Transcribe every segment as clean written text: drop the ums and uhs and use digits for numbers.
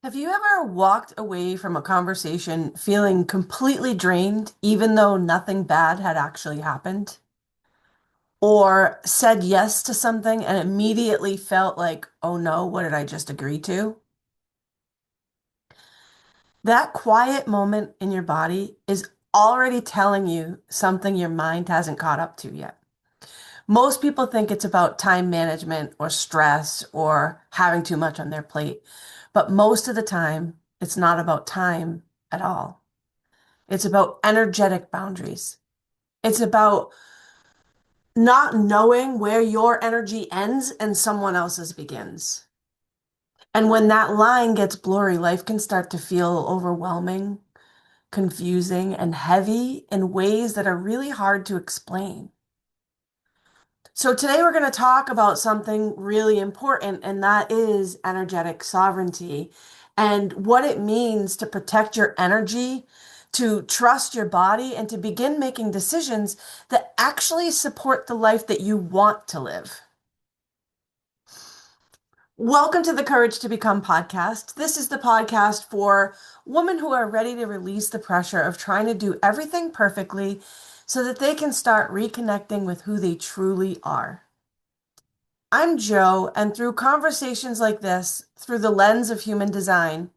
Have you ever walked away from a conversation feeling completely drained, even though nothing bad had actually happened? Or said yes to something and immediately felt like, oh no, what did I just agree to? That quiet moment in your body is already telling you something your mind hasn't caught up to yet. Most people think it's about time management or stress or having too much on their plate. But most of the time, it's not about time at all. It's about energetic boundaries. It's about not knowing where your energy ends and someone else's begins. And when that line gets blurry, life can start to feel overwhelming, confusing, and heavy in ways that are really hard to explain. So today we're going to talk about something really important, and that is energetic sovereignty and what it means to protect your energy, to trust your body, and to begin making decisions that actually support the life that you want to live. Welcome to the Courage to Become podcast. This is the podcast for women who are ready to release the pressure of trying to do everything perfectly so that they can start reconnecting with who they truly are. I'm Joe, and through conversations like this, through the lens of human design,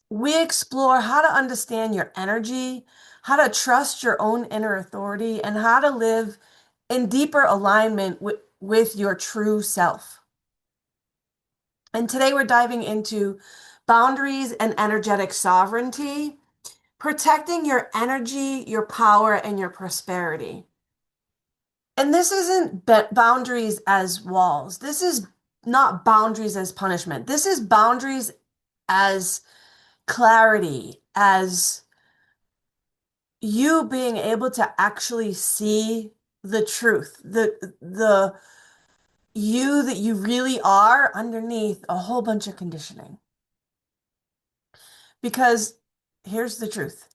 we explore how to understand your energy, how to trust your own inner authority, and how to live in deeper alignment with your true self. And today we're diving into boundaries and energetic sovereignty, protecting your energy, your power, and your prosperity. And this isn't boundaries as walls. This is not boundaries as punishment. This is boundaries as clarity, as you being able to actually see the truth, the you that you really are underneath a whole bunch of conditioning. Because here's the truth.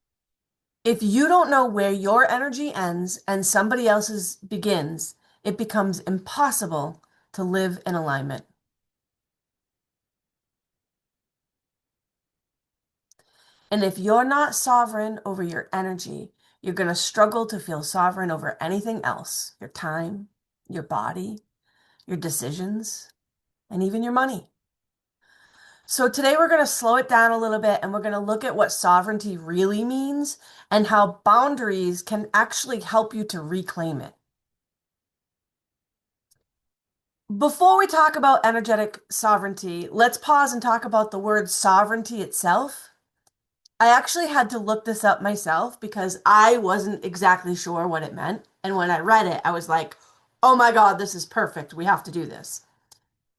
If you don't know where your energy ends and somebody else's begins, it becomes impossible to live in alignment. And if you're not sovereign over your energy, you're going to struggle to feel sovereign over anything else, your time, your body, your decisions, and even your money. So today we're going to slow it down a little bit and we're going to look at what sovereignty really means and how boundaries can actually help you to reclaim it. Before we talk about energetic sovereignty, let's pause and talk about the word sovereignty itself. I actually had to look this up myself because I wasn't exactly sure what it meant. And when I read it, I was like, oh my God, this is perfect. We have to do this.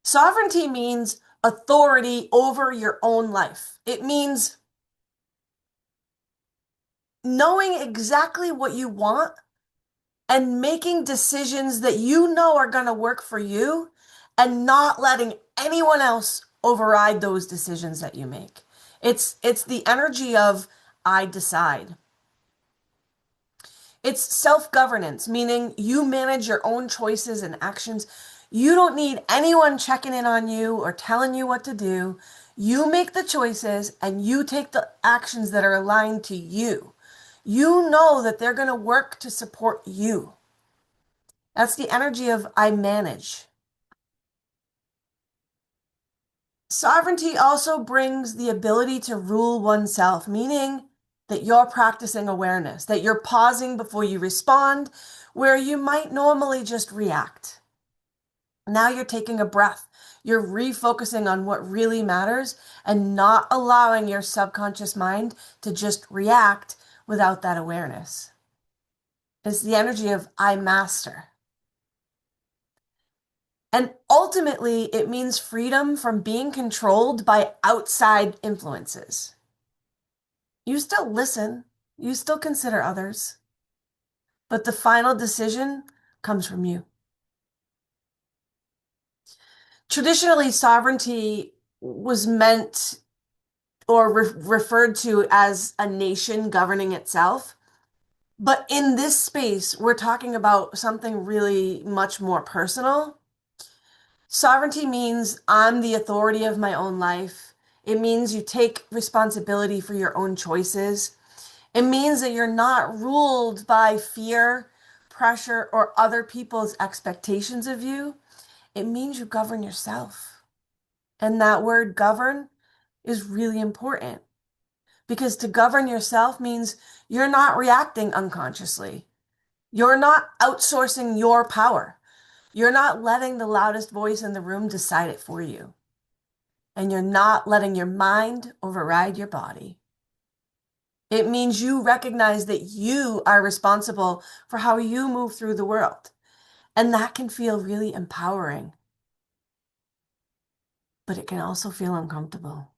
Sovereignty means authority over your own life. It means knowing exactly what you want and making decisions that you know are going to work for you and not letting anyone else override those decisions that you make. It's the energy of I decide. It's self-governance, meaning you manage your own choices and actions. You don't need anyone checking in on you or telling you what to do. You make the choices and you take the actions that are aligned to you. You know that they're going to work to support you. That's the energy of I manage. Sovereignty also brings the ability to rule oneself, meaning that you're practicing awareness, that you're pausing before you respond, where you might normally just react. Now you're taking a breath. You're refocusing on what really matters and not allowing your subconscious mind to just react without that awareness. It's the energy of I master. And ultimately, it means freedom from being controlled by outside influences. You still listen, you still consider others, but the final decision comes from you. Traditionally, sovereignty was meant or referred to as a nation governing itself. But in this space, we're talking about something really much more personal. Sovereignty means I'm the authority of my own life. It means you take responsibility for your own choices. It means that you're not ruled by fear, pressure, or other people's expectations of you. It means you govern yourself. And that word govern is really important because to govern yourself means you're not reacting unconsciously. You're not outsourcing your power. You're not letting the loudest voice in the room decide it for you. And you're not letting your mind override your body. It means you recognize that you are responsible for how you move through the world. And that can feel really empowering, but it can also feel uncomfortable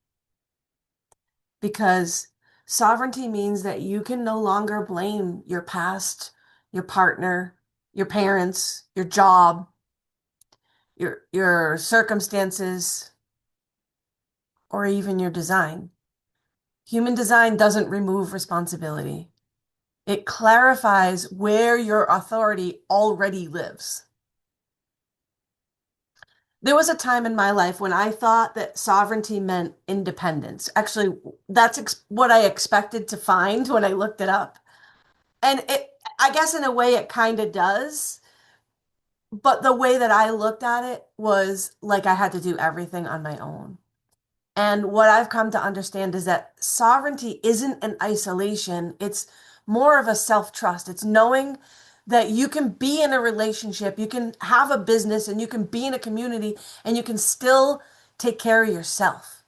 because sovereignty means that you can no longer blame your past, your partner, your parents, your job, your circumstances, or even your design. Human design doesn't remove responsibility. It clarifies where your authority already lives. There was a time in my life when I thought that sovereignty meant independence. Actually, that's what I expected to find when I looked it up. And I guess in a way it kind of does, but the way that I looked at it was like I had to do everything on my own. And what I've come to understand is that sovereignty isn't an isolation, it's more of a self-trust. It's knowing that you can be in a relationship, you can have a business, and you can be in a community, and you can still take care of yourself.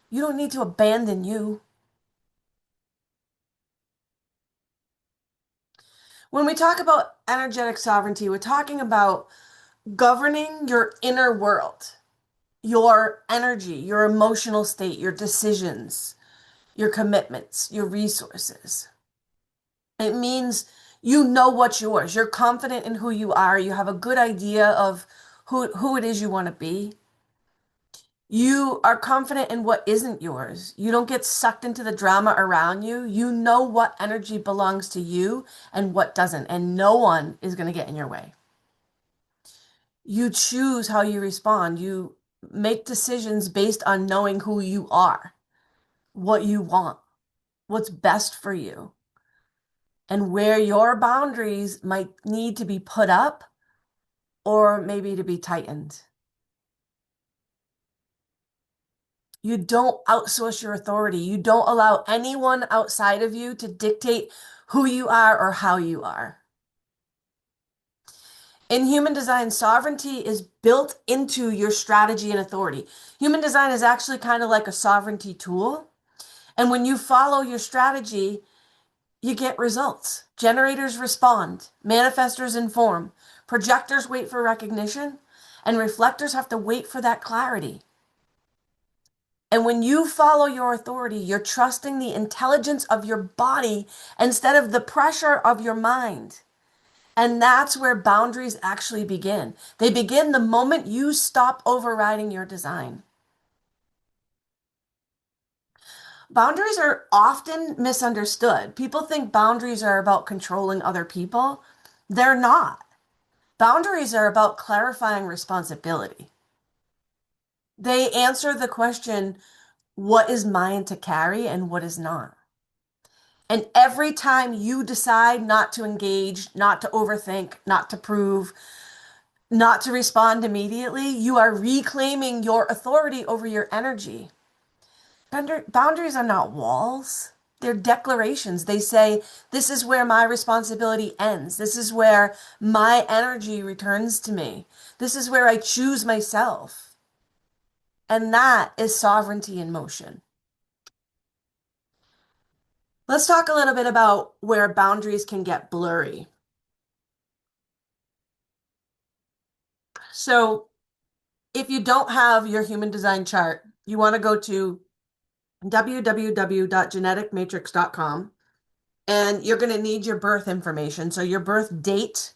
You don't need to abandon you. When we talk about energetic sovereignty, we're talking about governing your inner world, your energy, your emotional state, your decisions, your commitments, your resources. It means you know what's yours. You're confident in who you are. You have a good idea of who it is you want to be. You are confident in what isn't yours. You don't get sucked into the drama around you. You know what energy belongs to you and what doesn't, and no one is going to get in your way. You choose how you respond. You make decisions based on knowing who you are, what you want, what's best for you, and where your boundaries might need to be put up or maybe to be tightened. You don't outsource your authority. You don't allow anyone outside of you to dictate who you are or how you are. In human design, sovereignty is built into your strategy and authority. Human design is actually kind of like a sovereignty tool. And when you follow your strategy, you get results. Generators respond, manifestors inform, projectors wait for recognition, and reflectors have to wait for that clarity. And when you follow your authority, you're trusting the intelligence of your body instead of the pressure of your mind. And that's where boundaries actually begin. They begin the moment you stop overriding your design. Boundaries are often misunderstood. People think boundaries are about controlling other people. They're not. Boundaries are about clarifying responsibility. They answer the question, what is mine to carry and what is not? And every time you decide not to engage, not to overthink, not to prove, not to respond immediately, you are reclaiming your authority over your energy. Boundaries are not walls. They're declarations. They say, this is where my responsibility ends. This is where my energy returns to me. This is where I choose myself. And that is sovereignty in motion. Let's talk a little bit about where boundaries can get blurry. So, if you don't have your human design chart, you want to go to www.geneticmatrix.com and you're going to need your birth information. So, your birth date,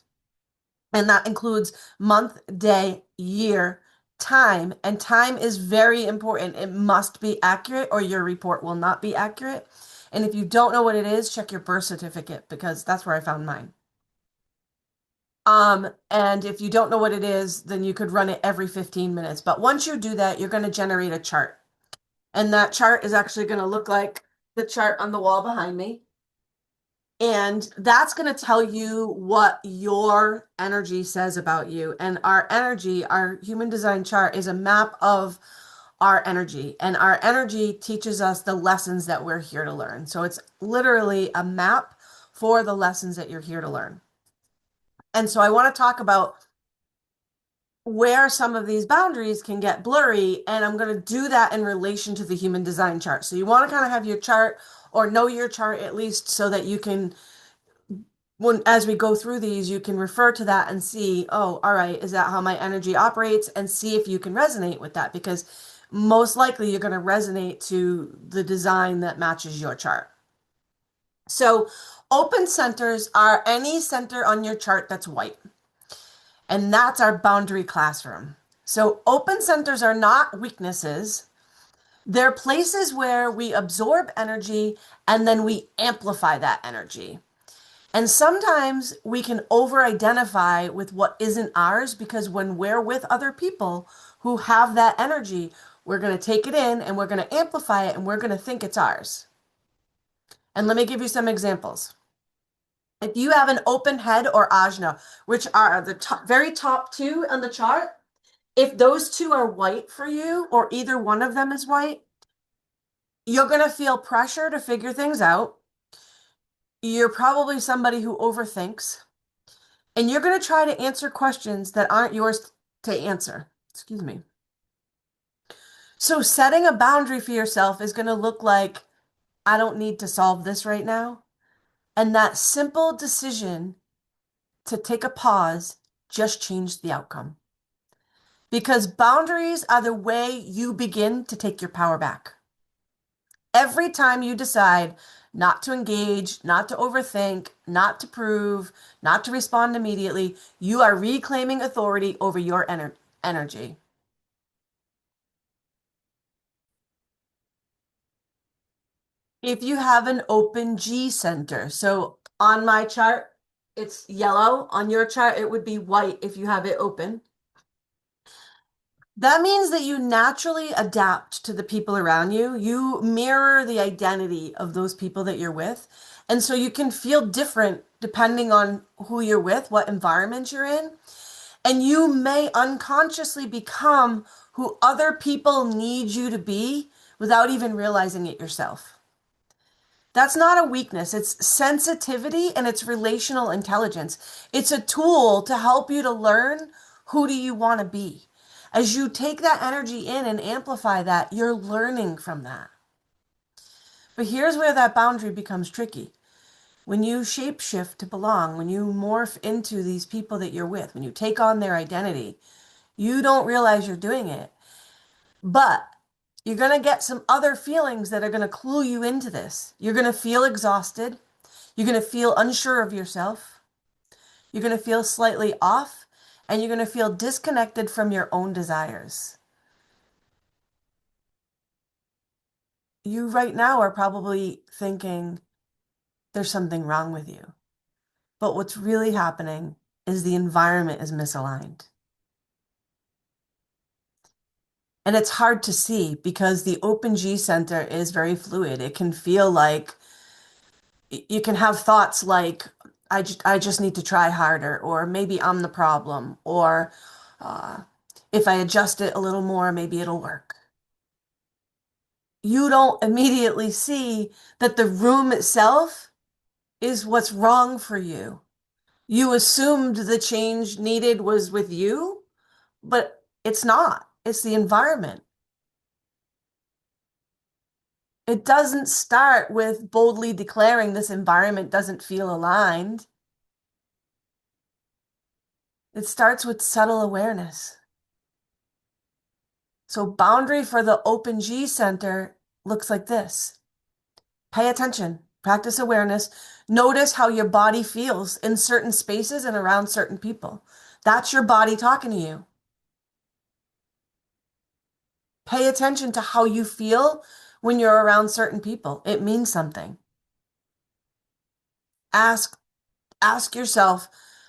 and that includes month, day, year, time. And time is very important. It must be accurate or your report will not be accurate. And if you don't know what it is, check your birth certificate because that's where I found mine. And if you don't know what it is, then you could run it every 15 minutes. But once you do that, you're going to generate a chart. And that chart is actually going to look like the chart on the wall behind me. And that's going to tell you what your energy says about you. And our energy, our human design chart, is a map of our energy. And our energy teaches us the lessons that we're here to learn. So it's literally a map for the lessons that you're here to learn. And so I want to talk about where some of these boundaries can get blurry, and I'm going to do that in relation to the human design chart. So you want to kind of have your chart or know your chart at least so that you can, when as we go through these, you can refer to that and see, oh, all right, is that how my energy operates? And see if you can resonate with that, because most likely you're going to resonate to the design that matches your chart. So open centers are any center on your chart that's white. And that's our boundary classroom. So open centers are not weaknesses. They're places where we absorb energy and then we amplify that energy. And sometimes we can over identify with what isn't ours because when we're with other people who have that energy, we're going to take it in and we're going to amplify it and we're going to think it's ours. And let me give you some examples. If you have an open head or ajna, which are the very top two on the chart, if those two are white for you, or either one of them is white, you're going to feel pressure to figure things out. You're probably somebody who overthinks, and you're going to try to answer questions that aren't yours to answer. Excuse me. So, setting a boundary for yourself is going to look like, I don't need to solve this right now. And that simple decision to take a pause just changed the outcome. Because boundaries are the way you begin to take your power back. Every time you decide not to engage, not to overthink, not to prove, not to respond immediately, you are reclaiming authority over your energy. If you have an open G center, so on my chart, it's yellow. On your chart, it would be white if you have it open. That means that you naturally adapt to the people around you. You mirror the identity of those people that you're with. And so you can feel different depending on who you're with, what environment you're in. And you may unconsciously become who other people need you to be without even realizing it yourself. That's not a weakness. It's sensitivity and it's relational intelligence. It's a tool to help you to learn who do you want to be. As you take that energy in and amplify that, you're learning from that. But here's where that boundary becomes tricky. When you shapeshift to belong, when you morph into these people that you're with, when you take on their identity, you don't realize you're doing it. But you're going to get some other feelings that are going to clue you into this. You're going to feel exhausted. You're going to feel unsure of yourself. You're going to feel slightly off, and you're going to feel disconnected from your own desires. You right now are probably thinking there's something wrong with you. But what's really happening is the environment is misaligned. And it's hard to see because the open G center is very fluid. It can feel like you can have thoughts like, I just need to try harder, or maybe I'm the problem, or uh, if I adjust it a little more, maybe it'll work. You don't immediately see that the room itself is what's wrong for you. You assumed the change needed was with you, but it's not. It's the environment. It doesn't start with boldly declaring this environment doesn't feel aligned. It starts with subtle awareness. So boundary for the open G center looks like this. Pay attention, practice awareness, notice how your body feels in certain spaces and around certain people. That's your body talking to you. Pay attention to how you feel when you're around certain people. It means something. Ask ask yourself,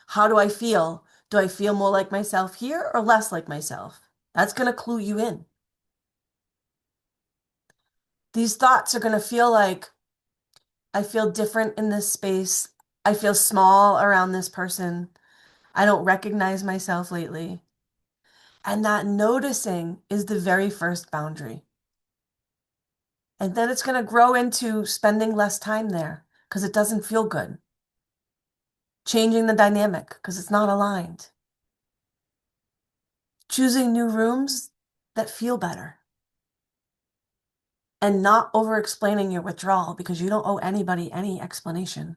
how do I feel? Do I feel more like myself here or less like myself? That's going to clue you in. These thoughts are going to feel like, I feel different in this space. I feel small around this person. I don't recognize myself lately. And that noticing is the very first boundary. And then it's going to grow into spending less time there because it doesn't feel good. Changing the dynamic because it's not aligned. Choosing new rooms that feel better. And not over explaining your withdrawal because you don't owe anybody any explanation.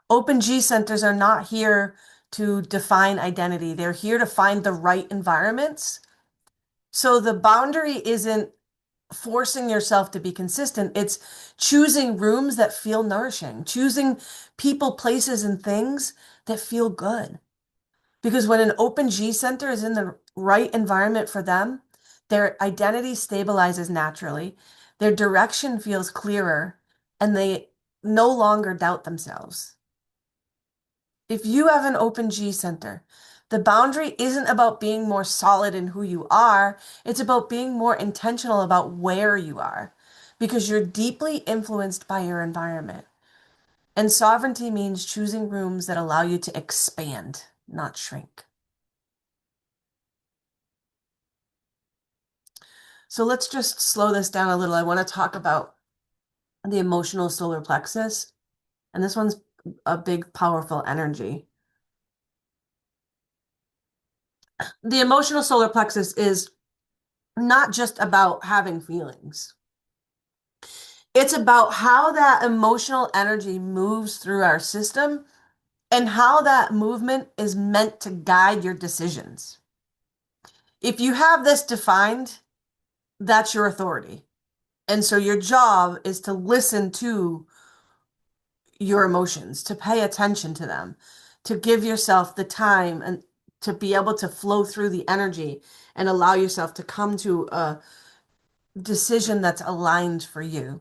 Open G centers are not here to define identity. They're here to find the right environments. So the boundary isn't forcing yourself to be consistent. It's choosing rooms that feel nourishing, choosing people, places, and things that feel good. Because when an open G center is in the right environment for them, their identity stabilizes naturally, their direction feels clearer, and they no longer doubt themselves. If you have an open G center, the boundary isn't about being more solid in who you are, it's about being more intentional about where you are because you're deeply influenced by your environment. And sovereignty means choosing rooms that allow you to expand, not shrink. So let's just slow this down a little. I want to talk about the emotional solar plexus. And this one's a big, powerful energy. The emotional solar plexus is not just about having feelings. It's about how that emotional energy moves through our system and how that movement is meant to guide your decisions. If you have this defined, that's your authority. And so your job is to listen to your emotions, to pay attention to them, to give yourself the time and to be able to flow through the energy and allow yourself to come to a decision that's aligned for you.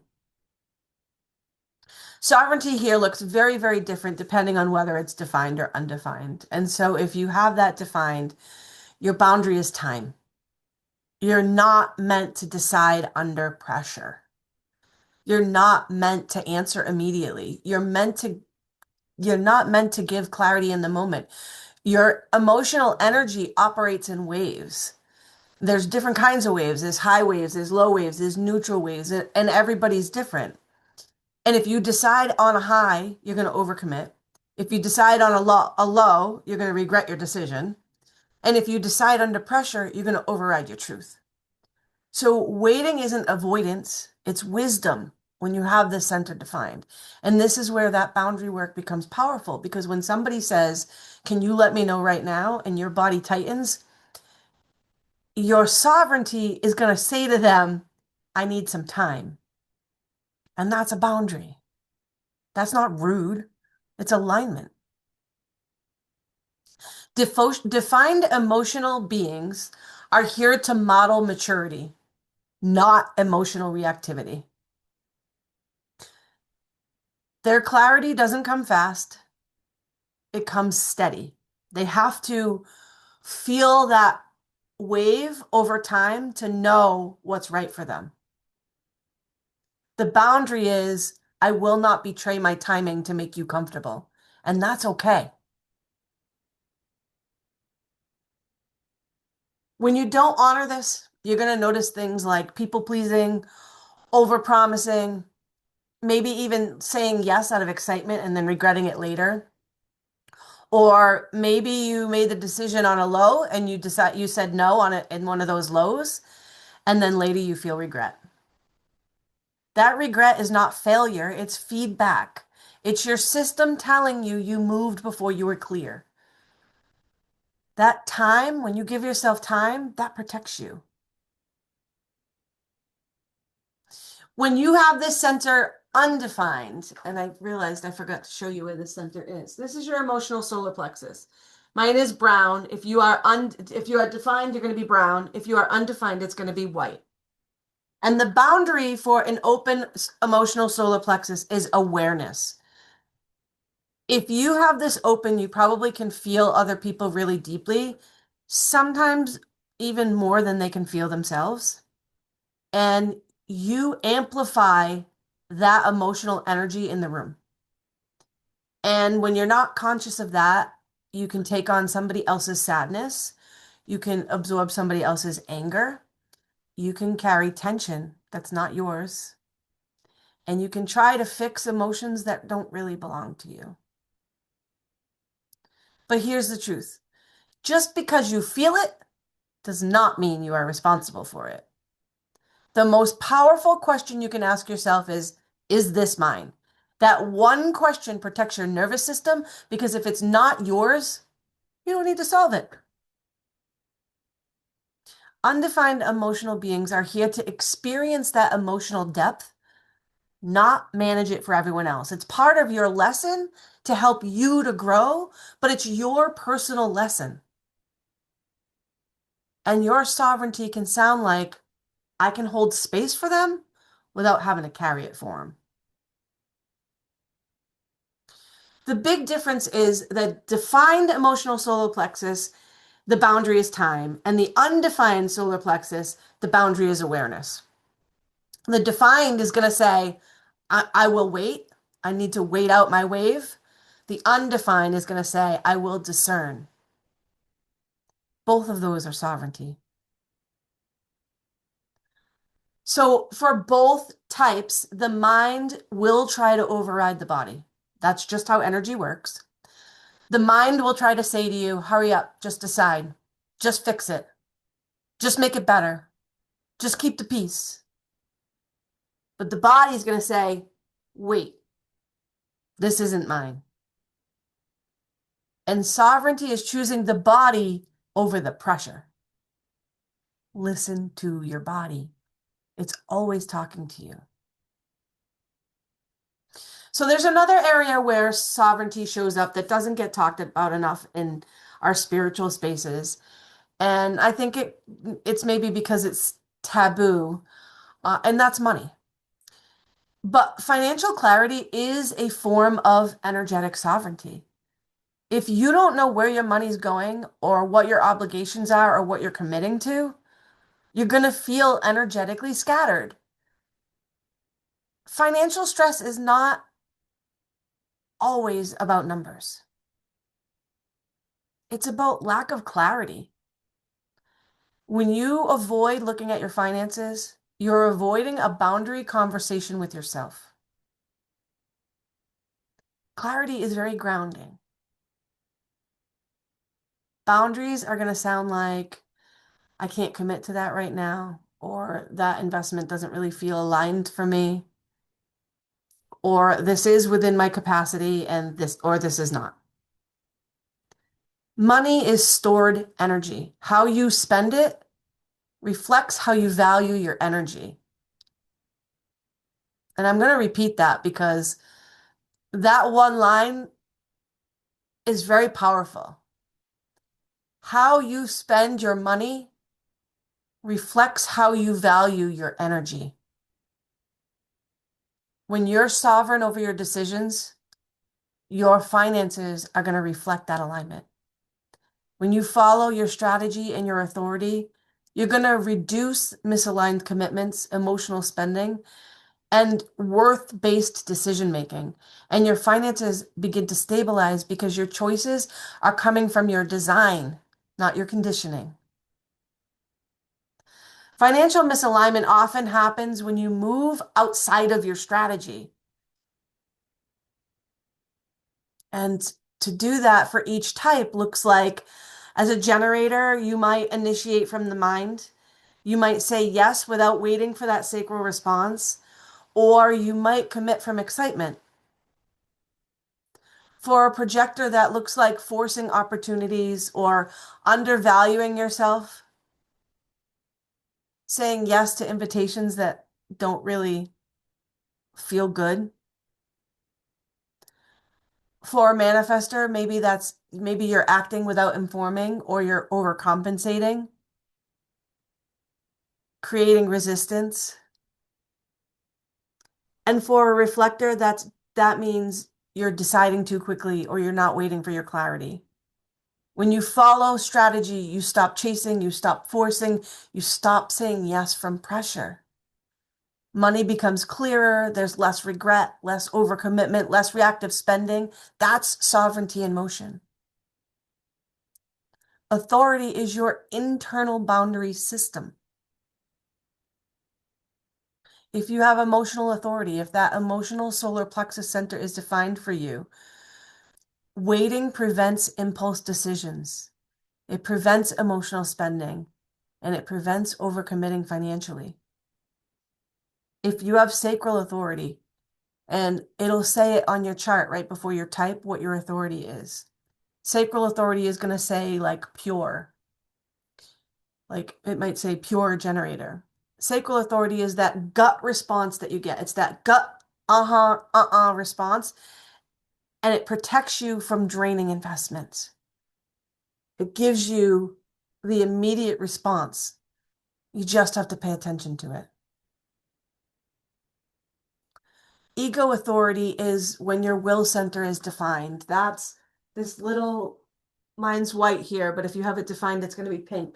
Sovereignty here looks very, very different depending on whether it's defined or undefined. And so if you have that defined, your boundary is time. You're not meant to decide under pressure. You're not meant to answer immediately. You're not meant to give clarity in the moment. Your emotional energy operates in waves. There's different kinds of waves. There's high waves, there's low waves, there's neutral waves, and everybody's different. And if you decide on a high, you're going to overcommit. If you decide on a low, you're going to regret your decision. And if you decide under pressure, you're going to override your truth. So waiting isn't avoidance, it's wisdom when you have this center defined. And this is where that boundary work becomes powerful because when somebody says, "Can you let me know right now?" and your body tightens, your sovereignty is going to say to them, "I need some time." And that's a boundary. That's not rude, it's alignment. Defined emotional beings are here to model maturity, not emotional reactivity. Their clarity doesn't come fast, it comes steady. They have to feel that wave over time to know what's right for them. The boundary is, I will not betray my timing to make you comfortable. And that's okay. When you don't honor this, you're going to notice things like people pleasing, over promising, maybe even saying yes out of excitement and then regretting it later. Or maybe you made the decision on a low and you said no on it in one of those lows, and then later you feel regret. That regret is not failure, it's feedback. It's your system telling you you moved before you were clear. That time, when you give yourself time, that protects you. When you have this center undefined, and I realized I forgot to show you where this center is. This is your emotional solar plexus. Mine is brown. If you are defined, you're going to be brown. If you are undefined, it's going to be white. And the boundary for an open emotional solar plexus is awareness. If you have this open, you probably can feel other people really deeply, sometimes even more than they can feel themselves. and you amplify that emotional energy in the room. And when you're not conscious of that, you can take on somebody else's sadness. You can absorb somebody else's anger. You can carry tension that's not yours. And you can try to fix emotions that don't really belong to you. But here's the truth. Just because you feel it does not mean you are responsible for it. The most powerful question you can ask yourself is this mine? That one question protects your nervous system because if it's not yours, you don't need to solve it. Undefined emotional beings are here to experience that emotional depth, not manage it for everyone else. It's part of your lesson to help you to grow, but it's your personal lesson. And your sovereignty can sound like I can hold space for them without having to carry it for them. The big difference is the defined emotional solar plexus, the boundary is time, and the undefined solar plexus, the boundary is awareness. The defined is going to say, I will wait. I need to wait out my wave. The undefined is going to say, I will discern. Both of those are sovereignty. So for both types, the mind will try to override the body. That's just how energy works. The mind will try to say to you, hurry up, just decide, just fix it, just make it better, just keep the peace. But the body's going to say, wait, this isn't mine. And sovereignty is choosing the body over the pressure. Listen to your body. It's always talking to you. So there's another area where sovereignty shows up that doesn't get talked about enough in our spiritual spaces. And I think it's maybe because it's taboo, and that's money. But financial clarity is a form of energetic sovereignty. If you don't know where your money's going or what your obligations are or what you're committing to, you're going to feel energetically scattered. Financial stress is not always about numbers. It's about lack of clarity. When you avoid looking at your finances, you're avoiding a boundary conversation with yourself. Clarity is very grounding. Boundaries are going to sound like, I can't commit to that right now, or that investment doesn't really feel aligned for me, or this is within my capacity and this is not. Money is stored energy. How you spend it reflects how you value your energy. And I'm going to repeat that because that one line is very powerful. How you spend your money reflects how you value your energy. When you're sovereign over your decisions, your finances are going to reflect that alignment. When you follow your strategy and your authority, you're going to reduce misaligned commitments, emotional spending, and worth-based decision making. And your finances begin to stabilize because your choices are coming from your design, not your conditioning. Financial misalignment often happens when you move outside of your strategy. And to do that for each type looks like, as a generator, you might initiate from the mind. You might say yes without waiting for that sacral response, or you might commit from excitement. For a projector, that looks like forcing opportunities or undervaluing yourself, saying yes to invitations that don't really feel good. For a manifester, maybe you're acting without informing or you're overcompensating, creating resistance. And for a reflector, that means you're deciding too quickly or you're not waiting for your clarity. When you follow strategy, you stop chasing, you stop forcing, you stop saying yes from pressure. Money becomes clearer, there's less regret, less overcommitment, less reactive spending. That's sovereignty in motion. Authority is your internal boundary system. If you have emotional authority, if that emotional solar plexus center is defined for you, waiting prevents impulse decisions. It prevents emotional spending, and it prevents overcommitting financially. If you have sacral authority, and it'll say it on your chart right before you type what your authority is. Sacral authority is going to say like pure. Like it might say pure generator. Sacral authority is that gut response that you get. It's that gut, response, and it protects you from draining investments. It gives you the immediate response. You just have to pay attention to it. Ego authority is when your will center is defined. That's this little, mine's white here, but if you have it defined, it's going to be pink.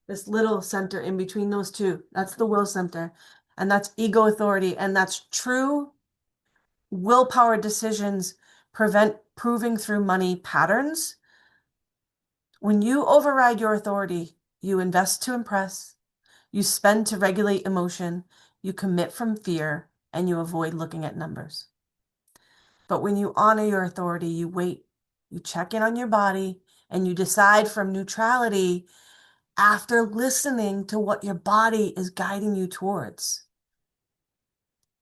This little center in between those two, that's the will center. And that's ego authority. And that's true willpower decisions prevent proving through money patterns. When you override your authority, you invest to impress, you spend to regulate emotion, you commit from fear, and you avoid looking at numbers. But when you honor your authority, you wait, you check in on your body, and you decide from neutrality after listening to what your body is guiding you towards.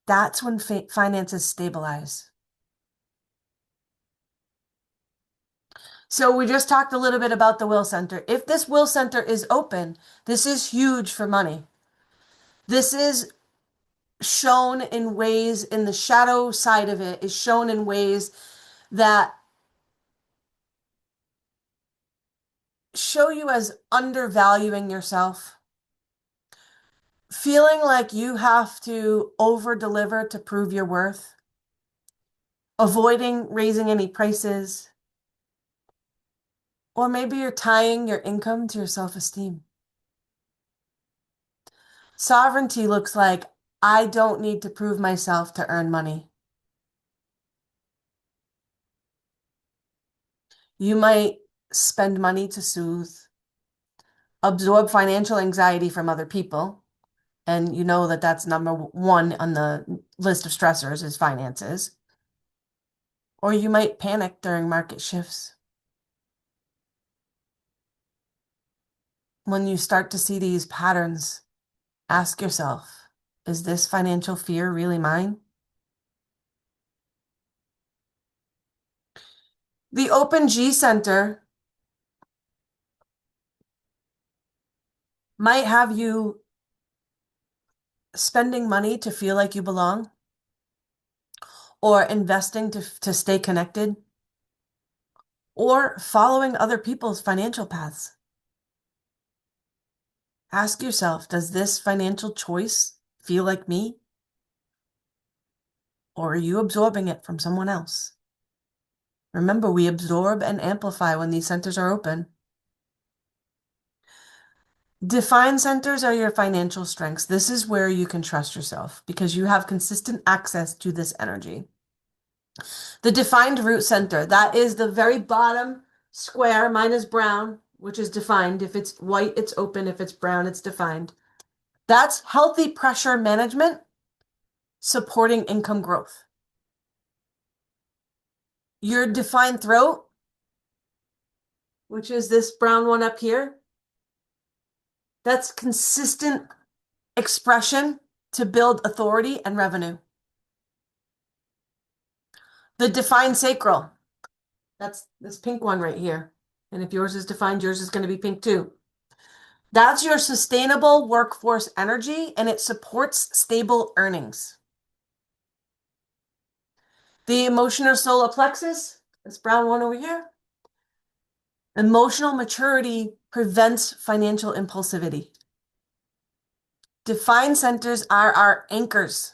That's when finances stabilize. So we just talked a little bit about the will center. If this will center is open, this is huge for money. This is shown in ways, in the shadow side of it is shown in ways that show you as undervaluing yourself, feeling like you have to over deliver to prove your worth, avoiding raising any prices, or maybe you're tying your income to your self-esteem. Sovereignty looks like I don't need to prove myself to earn money. You might spend money to soothe, absorb financial anxiety from other people. And you know that that's number one on the list of stressors is finances. Or you might panic during market shifts. When you start to see these patterns, ask yourself, is this financial fear really mine? The open G center might have you spending money to feel like you belong, or investing to stay connected, or following other people's financial paths. Ask yourself, does this financial choice feel like me? Or are you absorbing it from someone else? Remember, we absorb and amplify when these centers are open. Defined centers are your financial strengths. This is where you can trust yourself because you have consistent access to this energy. The defined root center, that is the very bottom square. Mine is brown, which is defined. If it's white, it's open. If it's brown, it's defined. That's healthy pressure management, supporting income growth. Your defined throat, which is this brown one up here, that's consistent expression to build authority and revenue. The defined sacral, that's this pink one right here. And if yours is defined, yours is going to be pink too. That's your sustainable workforce energy, and it supports stable earnings. The emotional solar plexus, this brown one over here, emotional maturity prevents financial impulsivity. Defined centers are our anchors.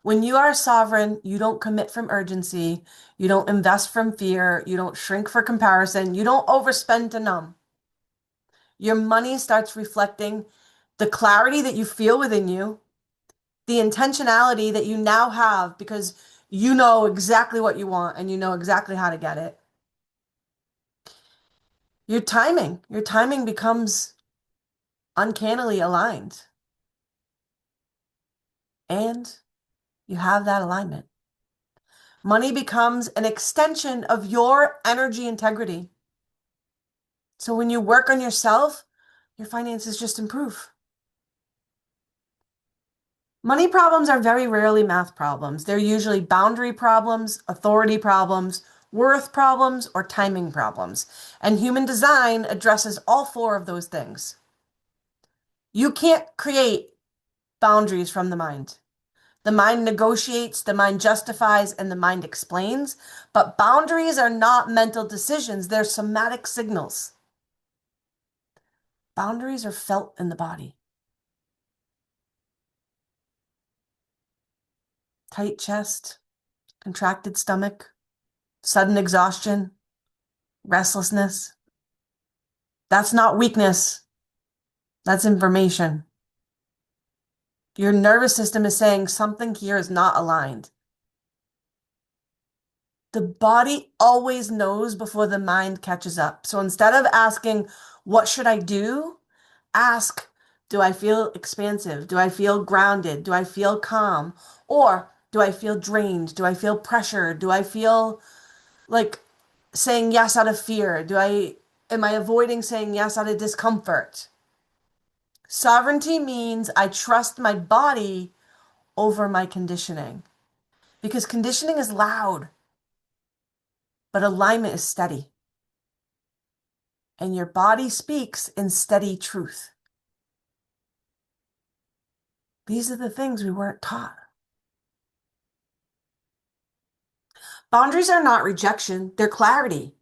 When you are sovereign, you don't commit from urgency, you don't invest from fear, you don't shrink for comparison, you don't overspend to numb. Your money starts reflecting the clarity that you feel within you, the intentionality that you now have because you know exactly what you want and you know exactly how to get it. Your timing becomes uncannily aligned. And you have that alignment. Money becomes an extension of your energy integrity. So when you work on yourself, your finances just improve. Money problems are very rarely math problems. They're usually boundary problems, authority problems, worth problems, or timing problems. And human design addresses all four of those things. You can't create boundaries from the mind. The mind negotiates, the mind justifies, and the mind explains. But boundaries are not mental decisions, they're somatic signals. Boundaries are felt in the body. Tight chest, contracted stomach, sudden exhaustion, restlessness. That's not weakness, that's information. Your nervous system is saying something here is not aligned. The body always knows before the mind catches up. So instead of asking, what should I do? Ask, do I feel expansive? Do I feel grounded? Do I feel calm? Or do I feel drained? Do I feel pressure? Do I feel like saying yes out of fear? Am I avoiding saying yes out of discomfort? Sovereignty means I trust my body over my conditioning because conditioning is loud, but alignment is steady. And your body speaks in steady truth. These are the things we weren't taught. Boundaries are not rejection, they're clarity.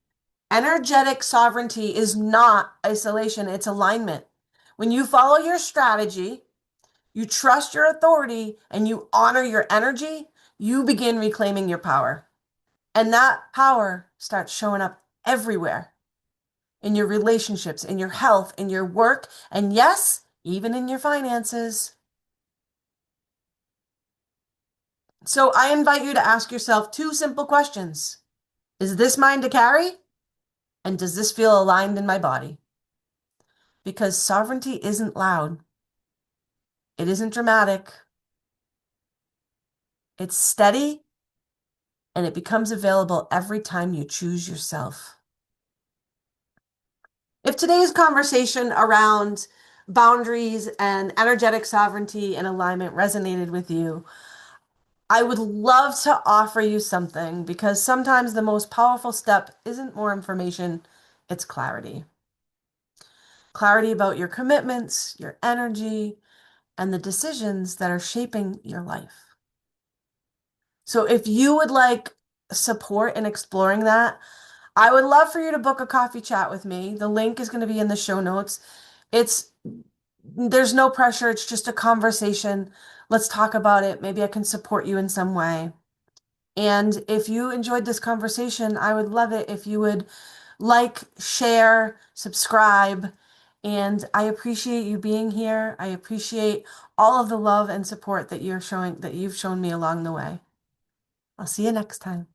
Energetic sovereignty is not isolation, it's alignment. When you follow your strategy, you trust your authority, and you honor your energy, you begin reclaiming your power. And that power starts showing up everywhere in your relationships, in your health, in your work, and yes, even in your finances. So I invite you to ask yourself two simple questions. Is this mine to carry? And does this feel aligned in my body? Because sovereignty isn't loud. It isn't dramatic. It's steady and it becomes available every time you choose yourself. If today's conversation around boundaries and energetic sovereignty and alignment resonated with you, I would love to offer you something because sometimes the most powerful step isn't more information, it's clarity. Clarity about your commitments, your energy, and the decisions that are shaping your life. So if you would like support in exploring that, I would love for you to book a coffee chat with me. The link is going to be in the show notes. There's no pressure. It's just a conversation. Let's talk about it. Maybe I can support you in some way. And if you enjoyed this conversation, I would love it if you would like, share, subscribe. And I appreciate you being here. I appreciate all of the love and support that you've shown me along the way. I'll see you next time.